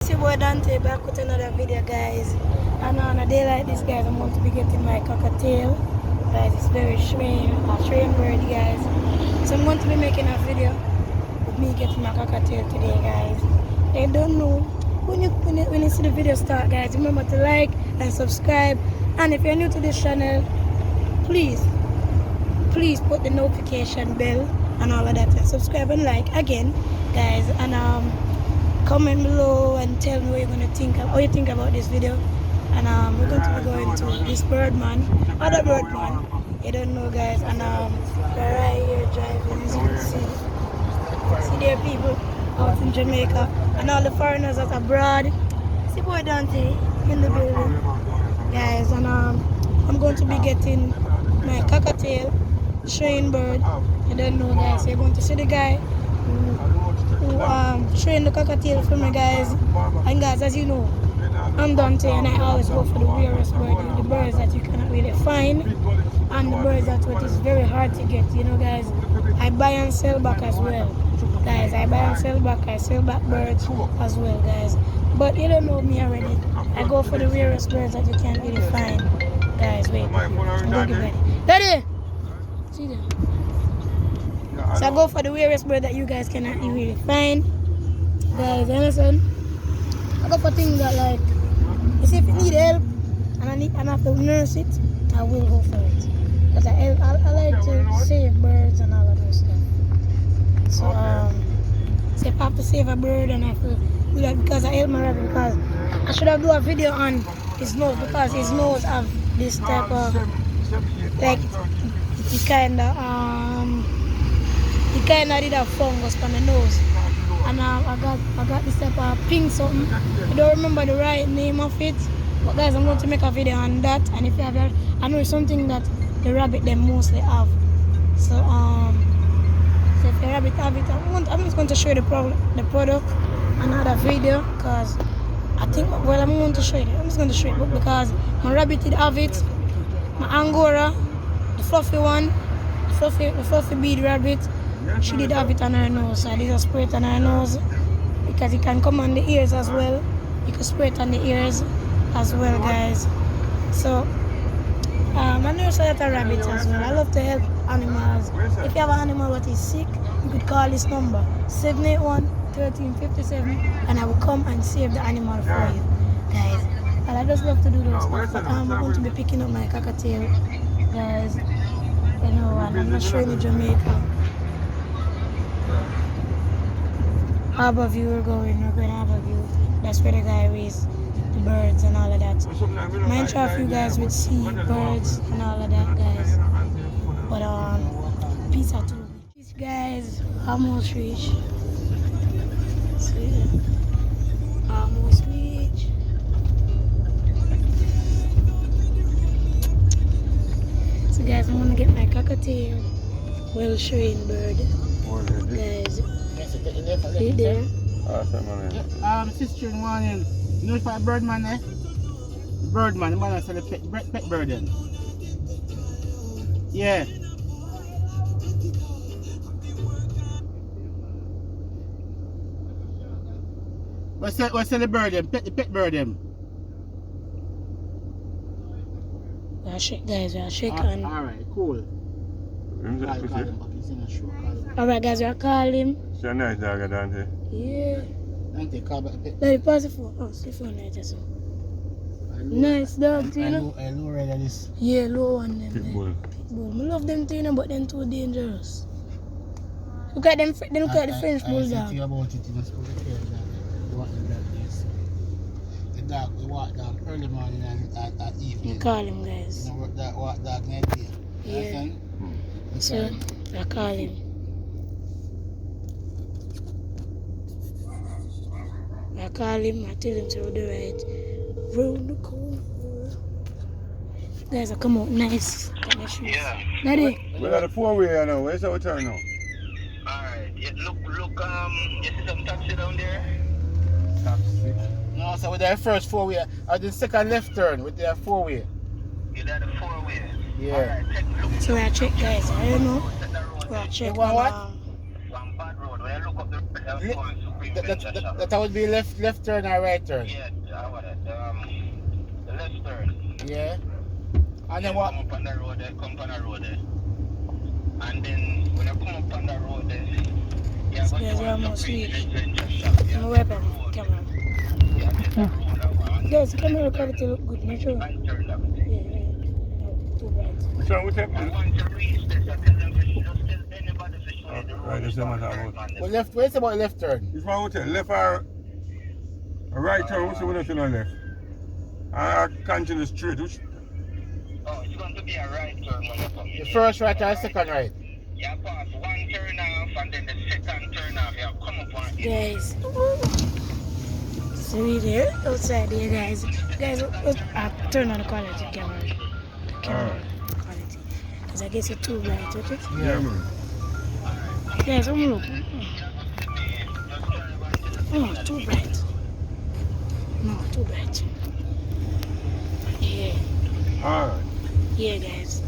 It's your boy Dante back with another video, guys. And on a day like this, guys, I'm going to be getting my cockatiel. Guys, it's very strange, a strange bird, guys. So I'm going to be making a video with me getting my cockatiel today, guys. I don't know. When you see the video start, guys, remember to like and subscribe. And if you're new to this channel, please put the notification bell and all of that, and subscribe and like again, guys. And comment below and tell me what you're gonna think of, what you think about this video. And we're going to be going to this Birdman, other Birdman. You don't know, guys. And we're right here driving, as you can see there are people out in Jamaica and all the foreigners that are abroad. See boy Dante in the building, guys. And I'm going to be getting my cockatiel train bird. You don't know, guys. You're going to see the guy who trained the cockatiel for me, guys. And guys, as you know, I'm Dante and I always go for the rarest bird, the birds that you cannot really find, and the birds that what is very hard to get, you know, guys. I buy and sell back as well, guys. I buy and sell back. I sell back birds as well, guys. But you don't know me already. I go for the rarest birds that you can't really find, guys. Wait, I'm going to get ready. Ready? See them? So I go for the rarest bird that you guys cannot really find, guys. You understand? I go for things that, like, you see, if you need help and I have to nurse it, I will go for it. Because I like to save birds and all of those stuff. So if I have to save a bird and I have to do that because I help my rabbit, because I should have done a video on his nose, because his nose have this type of, like, he kinda did a fungus on the nose. And I got this type of pink something. I don't remember the right name of it. But guys, I'm going to make a video on that. And if you have that, I know it's something that the rabbit them mostly have. So if the rabbit have it, I'm just going to show you the product another video, because I think, well, I'm going to show you. I'm just going to show you because my rabbit did have it. My Angora, the fluffy one, the fluffy bead rabbit, she did have it on her nose. So I did a spray it on her nose because it can come on the ears as well. You can spray it on the ears as well, guys. So I know so that a rabbit as well. I love to help animals. If you have an animal that is sick, you could call this number 781-1357 and I will come and save the animal for you, guys. And I just love to do those stuff. But I'm going to be picking up my cockatiel, guys. You know, and I'm not showing you Jamaica. Harbour View we're going to Harbour View. That's where the guy raised the birds and all of that. Mind sure if you guys would see birds and all of that, guys. But peace out to you. Peace, guys. Almost reach. See, almost reach. So guys, I'm gonna get my cockatiel, well trained bird, guys. See there? Sister morning. You know if I Birdman, eh? Birdman, the man that sell the pet bird then. Yeah. What's the bird then? Pet bird then. I'll shake, guys, I'll shake on. Alright, cool. Alright, guys, we'll call him. It's a nice dog, Dante. Yeah. Dante, call back the pet. Let me pass the phone. Oh, see phone right there. Nice dog, you know? I know right at this. Yeah, low one them. Pitbull. Pitbull. I love them too, you know, but them too dangerous. Look at them, they look like the French bulldog. I think about it, you must put the care that you want them that this. The dog, we walk dog early morning and evening. You call him, guys. You know what that walk dog night day. Yeah. So, I call him. I call him, I tell him to do the right round the corner. Guys, I come out nice. Yeah. Daddy. We're at the four-way now. Where's our turn now? Alright. Yeah, look, you see some taxi down there? Taxi. No, so with that first four-way, I did second left turn with that four-way. You did the four-way? Yeah. Alright, So I check, guys, I don't know. I check One what? One bad road. When you look up the road, That would be left turn or right turn. Yeah, I want it. The left turn. Yeah. And then Yeah, what? come up on the road there, come on the road there. And then when I come up on the road there, yeah, This but you guy's want to almost reach reached. adventure shop. I'm Yeah, gonna take wipe the up road. the camera. Yeah, take the road around. Guys, the camera quality look good, make sure. And turn left. Yeah, no, too bright. Which one we take? I want to reach this. I tell them to just tell anybody to show you the road. Right, that's the matter Turn, about. man. Well, left. Where's about left turn? Which one we take? Left or a right turn? Which one we take on left? I continue straight. Which? Oh, it's going to be a right turn when you come in. The first right or second right? Yeah, pass one turn off and then the second turn off. Yeah, come up on it. Guys, so we there outside there, guys. Guys, turn on the quality camera. Camera quality. Because I guess it's too bright, okay? Yeah, man. Guys, look. Oh, too bright. No, too bright. Yeah, Alright. yeah, guys.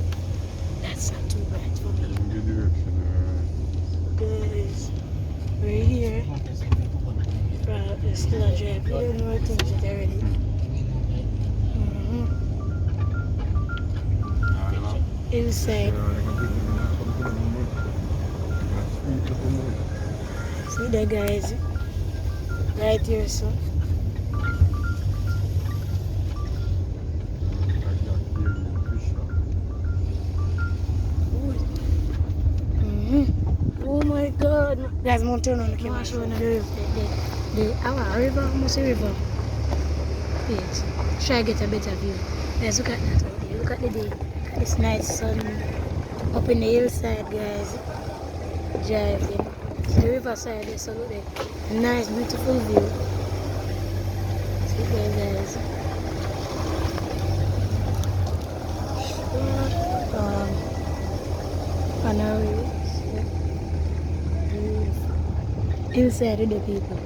That's not too bright for me. Good direction. Guys, we're here. It's still a drive. We don't know things yet already. Inside. See the guys right here, so. Oh my god. Guys, I'm gonna turn on the camera. Show the river, almost a river. Yes. Try to get a better view. Guys, look at that out there. Look at the day. It's nice sun up in the hillside, guys. Driving. It's the riverside there, so look there. A nice, beautiful view. See there, guys. Beautiful. Hillside with the people.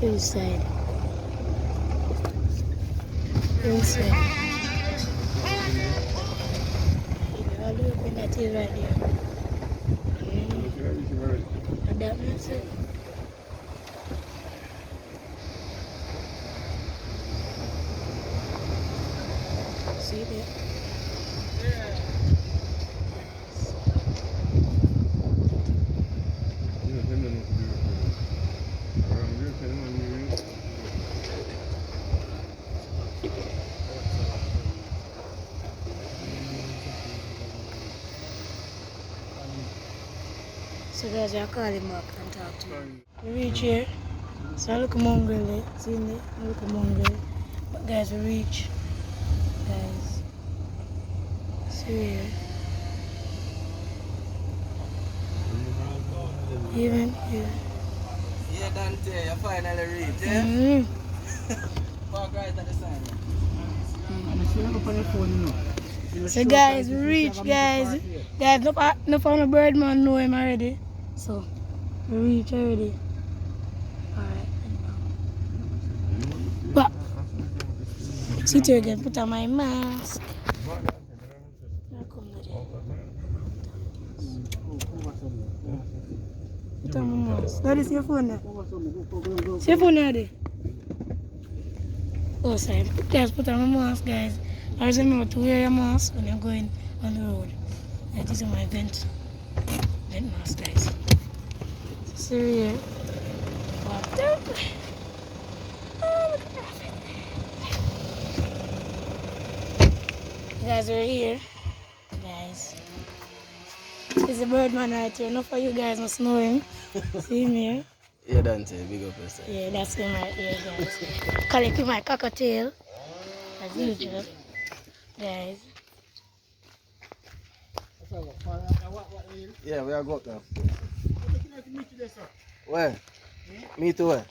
Hillside. Hillside. I'll open that hill right there. And that means it. See there? So guys, I'll call him back and talk to him. We reach here. So I look mongrel there. See me? I look mongrel. But guys, we reach. Guys. See here. Even here. Yeah, Dante, you finally reached, yeah? Park right at the sign. So guys, we reach, guys. Guys, no found a bird man know him already. So we reach already. Alright. But sit here again, put on my mask. Now come with it. Put on my mask. That is your phone now. See your phone now there. Oh, sorry. Guys, put on my mask, guys. Always remember to wear your mask when you're going on the road. Yeah, this is my vent mask, guys. So here. Water. Oh, look at that. Guys, we're here. Guys. This is a bird man right here. Enough of you guys must know him. See him here? Yeah, Dante, big up yourself. Yeah, that's him right here, guys. Collecting my cockatiel. As usual. Guys. Yeah, we are go up now. Where? Me too, where?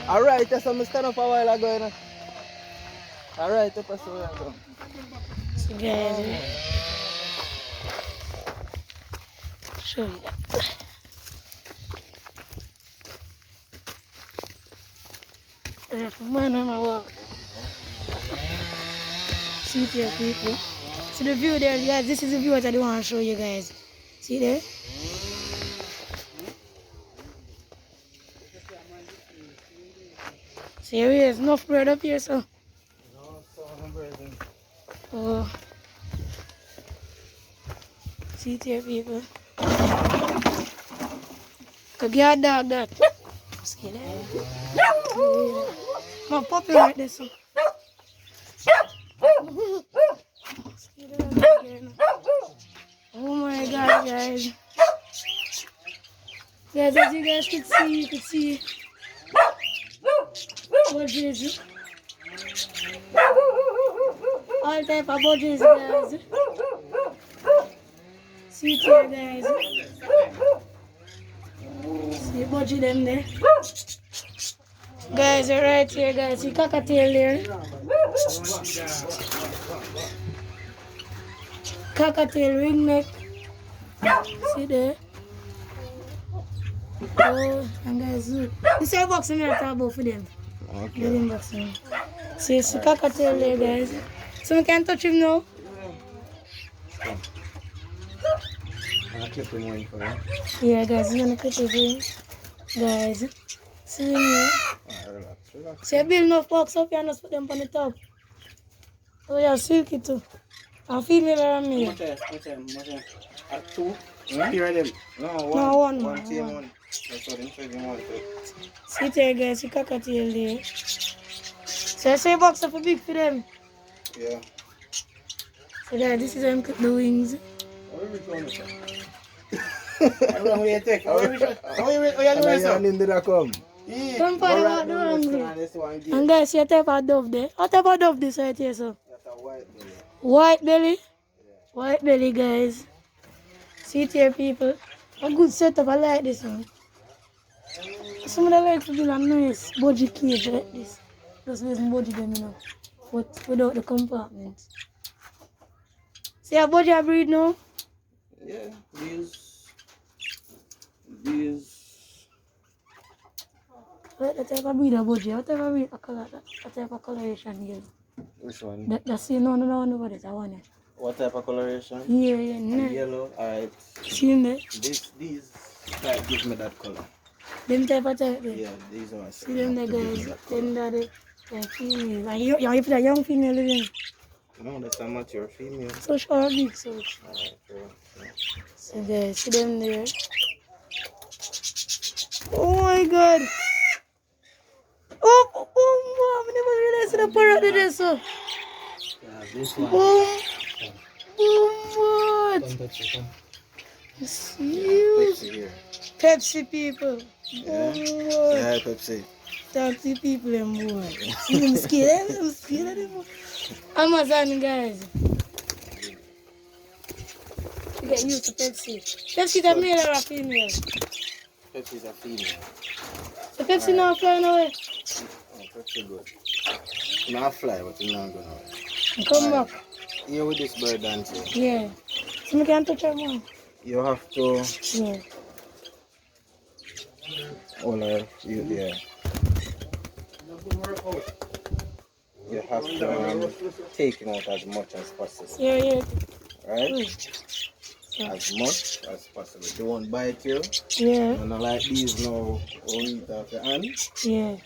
Alright, that's some stand up a while ago, you know. Alright, up so we are go. So guys, show you that. Man on my walk. See there, people. See the view there, guys. This is the view that I want to show you guys. See there? Serious, enough bird up here, so. No, so I'm birthing. Oh. See it here, people. Could get a dog that. Scared of it. My puppy right there, so. Scared of that dog here, no. Oh my god, guys. Guys, as you guys could see, you could see. Budgies. All type of budgies, guys. See it here, guys. See budgie them there. Guys, you're right here, guys. See cockatiel there. Cockatiel ringneck. See there. Oh, and guys, look. This is a box I'm going to talk about for them. Okay. Get him boxing. See, it's a cockatiel there, guys. So we can touch him now. I'll keep him waiting for you. Yeah, guys, we're gonna clip it in. Guys, see him here. Relax. See, I build enough box up here and just put them on the top. Oh, yeah, silky too. And female or male? What time? Two? Here are them. No, one. No, one. One team, one. That's what I'm saying. One. See it here, guys, see cockatiel there. So I say box up a big for them. Yeah. So guys, this is how I clip the wings. How long will you take? How you doing, sir? Come. Come for the back door, and guys, see a type of dove there. What type of dove this right here, so? That's a white belly. White belly? White belly, guys. See it here, people. A good setup, I like this one. Some of them like to build a nice budgie cage like this. Just using budgie them, you know. But without the compartment. See a budgie breed now? Yeah, these. What type of breed of budgie? What type of breed of color? What type of coloration here? Which one? That's the no over there, I want it. What type of coloration? Yeah, nice. Yellow. Alright. See in there? These type give me that color. Them type of type there. Yeah, these ones. See them there, guys. Them there, the female. And you put a young female in. No, that's a mature female. So short, big, so. Alright, sure. So guys, see them there. Oh my god. Oh, I never realized the parrot did this. So. Yeah, this one. What? It's huge. Pepsi here. Pepsi people. Yeah. What? Yeah, Pepsi. Talk to people and more. See them scared, I'm scared of them. Amazon, guys. You get used to Pepsi. Pepsi is a male or a female? Pepsi is a female. So Pepsi now flying away. Oh, Pepsi good. Not fly, but it's not going away. Come back. Here with this bird dancing. Yeah. So we can touch her more. You have to Yeah. hold her. Yeah. You have to take him out as much as possible. Yeah. Right? Yeah. As much as possible. They won't bite you. Yeah. And not like these now, or eat off your hand. Yeah.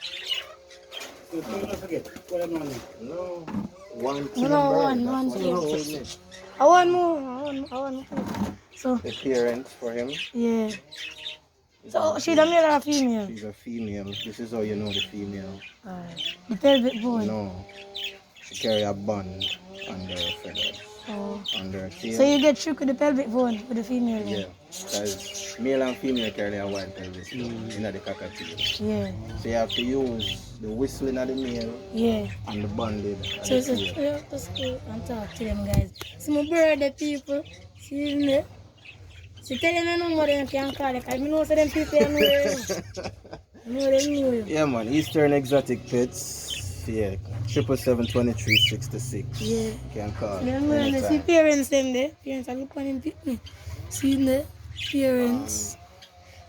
Don't forget, put them on it. No. One team No, bird. one That's team. what it is. I want more. I want more. So, The parent for him. yeah. So, she's a male or a female? She's a female. This is how you know the female. The pelvic bone. No. She carry a band under her feathers. Oh. Under her tail. So, you get shook with the pelvic bone with the female? Yeah. Because male and female carry a white pelvis bone in the cockatiel. Yeah. So you have to use the whistling of the male Yeah. and the banded of So, the female. we have to go and talk to them, guys. Some bird people, see me. So, tell them no more than you can call it. Because I know so them people know you. I know them know you. Yeah, man. Eastern Exotic Pets. Yeah. 777-2366. Yeah. You can call. Them know them. See anytime. parents them there. Parents are looking at them me. See the parents.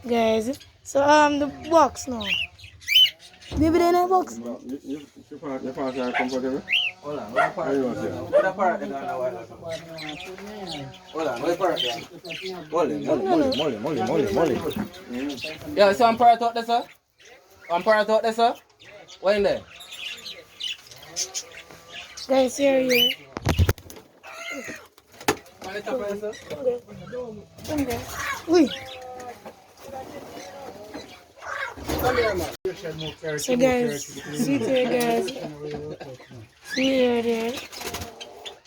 Guys. So, the box now. Maybe they're in a box. You pass her comfortable? Hold on. Where the parrot? Where the parrot? Hold on. Where the parrot? Molly. Yeah, so I'm parrot out there, sir? One parrot out there, sir? What in there? Guys, here. On the top of there, sir? Come there. Uy. So guys, see there guys. See there.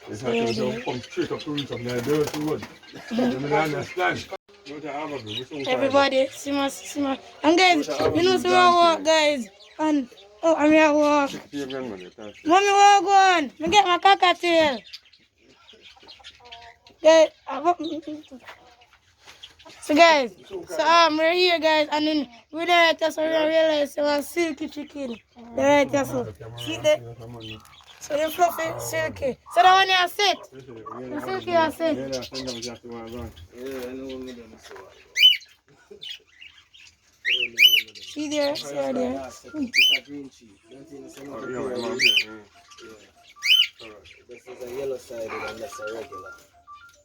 It's actually don't come straight up to reach up there, there to road. You don't understand. Everybody, see my. And guys, you know, see my walk, guys. And, oh, I'm here walk. Mommy, walk on. Me get my cockatiel. Guys, so guys, we're here, guys, and then we're there, so we realize it's a silky chicken. They're right, so see that? So the fluffy, silky. So that one you set. The silky you set. See there, see her there. It's a green cheese. This is a yellow sided and that's a regular.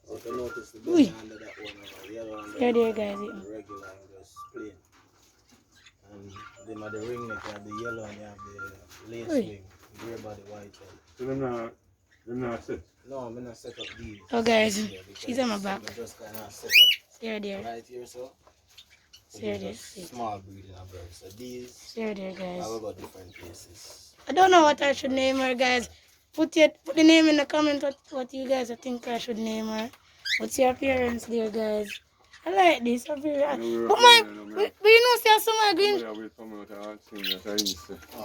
So if you notice the belly under that one, the yellow under Here there, that guys. one, the regular and just plain. And then you have the ringlet, you have the yellow and you have the lace wing, grey body, white head. So them not set? No, I'm not set up these. Oh guys, she's on my back. I'm just kind of set Here up there. right here, so. Here there. Small breed in a bird. So these Here there, guys. have about different places. I don't know what I should name her, guys. Put the name in the comment what you guys think I should name her. What's your appearance there, guys? I like this. But you know, see some of green.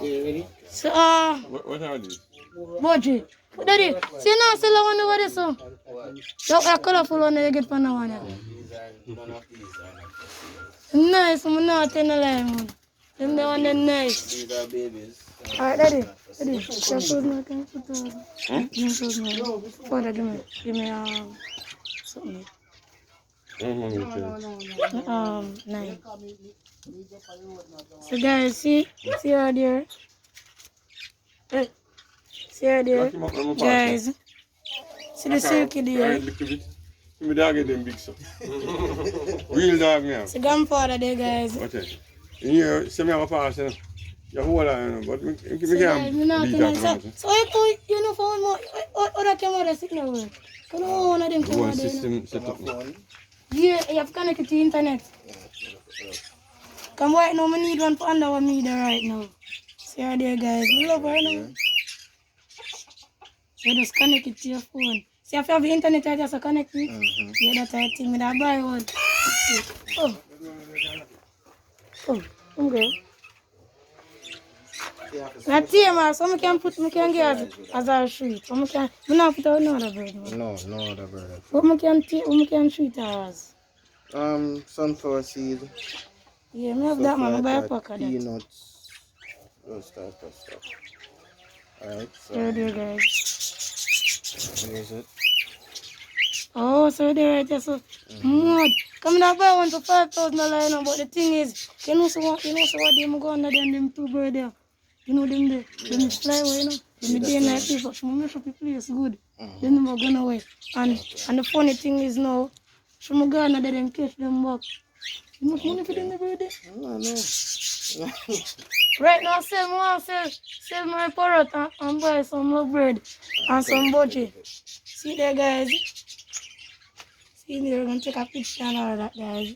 Yeah, ready? So, What are these? Budgie. Daddy, see now, sell the one over there, so. Look, a colorful one you get for now one. These are, none of these are not. Nice, I'm not telling a lie, man. Them the one that nice. These are babies. Alright, Daddy. Just hold me, can you put just hold me. Father, give me something. 9. So guys, see her there. See her there, guys. See the silky there. My dog get them big stuff. Real dog now. So grandfather there, guys. Okay. In here, see me have a pass, you know. You hold on, but we can't beat that. So you know for one more, other camera sit now. Can one of them The one camera there? system set up now. Yeah, you have connected to the internet. Come right now, I need one for under our meter right now. See her there, guys. We love her now. So just connect it to your phone. See if you have the internet, I just connect it. Yeah, that's the thing with that buy one. Oh, okay. That's here, man. So I can get as a street. So I not put out no other bird. No other bird. What I can treat her as? Sunflower seed. Yeah, I have that, man. I buy a pack of that. Peanuts. Those type of stuff. Alright, so There, guys. here's it. Oh, so there right there, so mad. Come and buy one for 5,000 $5,000, but the thing is, you know so what them go under them two birds there. You know them there, them fly away, you know. Them day night people, she make sure the place good. Then them gone away. And the funny thing is now, she go under there and catch them back. You much money for them bird there? No. Right now, sell my parrot and buy some lovebird and some budgie. See there, guys. See there, we're gonna take a picture and all that, guys.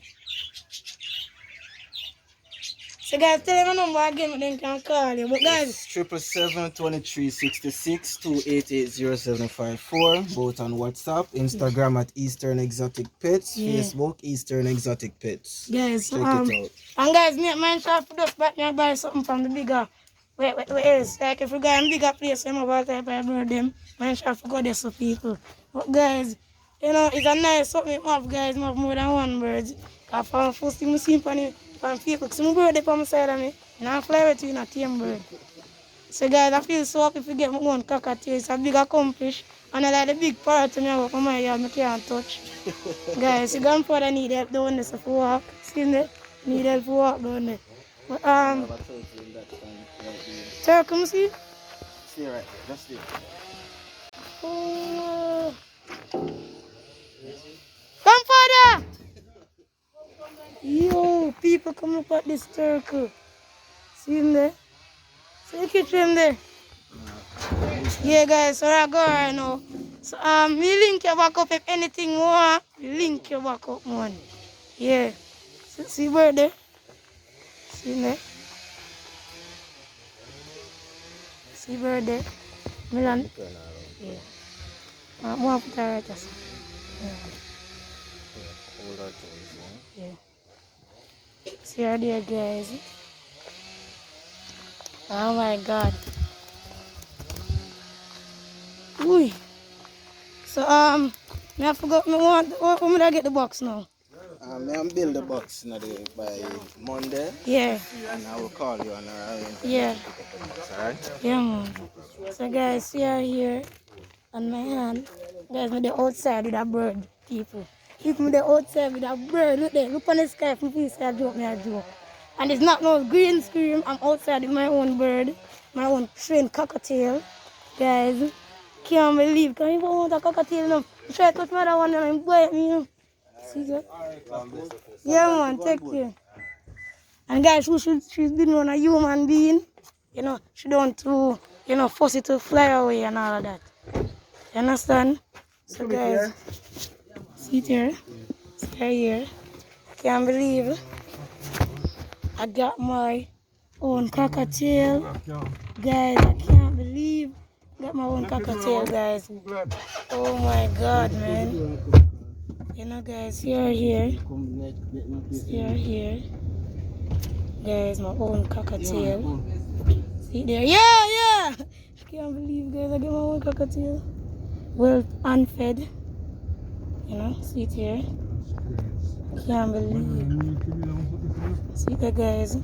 So, guys, tell them a number again, then can call you. But, guys, 777-2366-288-0754. Both on WhatsApp, Instagram at Eastern Exotic Pets, Facebook Eastern Exotic Pets. guys, Check it out. and guys, me shop for just back me buy something from the bigger. Where else? Like if you go in bigger place, I'm about to buy them. Man shop for go there so people. But guys, you know, it's a nice something have, guys. Have more than one bird. Cause for the first thing I see from people, because my bird on my side of me, and I fly with you in a tame bird. So guys, I feel so happy to get my own cockatiel. It's a big accomplish. And I like the big parrot to me, I work on my yard, I can't touch. Guys, your grandfather need help down there so for walk. See me? Need help for walk down there. But, Turk, come see? See right there, that's it. Oh. Grandfather! Yo, people come up at this circle. See him there? See the kitchen him there? Yeah, guys, so I go right now. So, we link you back up if anything you want. We link you back up, man. Yeah. See bird there? See him there? See bird there? Milan? Yeah. I'm going to put her right there. Yeah. See her there, guys. Oh my God. Ooh. So I forgot me when I get the box now. I'm build the box by Monday. Yeah. And I will call you and arrange. Yeah. Alright? Yeah, man. So guys, see her here on my hand. Guys, me the outside with a bird, people. Look me the outside with a bird. Look there. Look on the sky from this side. Joke me a joke. And it's not no green screen. I'm outside with my own bird, my own trained cockatiel. Guys, can't believe. Can you want a cockatiel now? Try to touch my other one and I'm bite me, you know. See that? Yeah, man. Take care. And guys, she's been on a human being. You know, she don't to, force it to fly away and all of that. You understand? So guys, see it here. See her here. Can't believe I got my own cockatiel. Guys, I can't believe I got my own cockatiel, guys. Oh my God, man. You know, guys, see her here. See her here. Guys, my own cockatiel. See there? Yeah! I can't believe, guys, I got my own cockatiel. Well unfed. You know, see it here. Can't believe. See that, guys.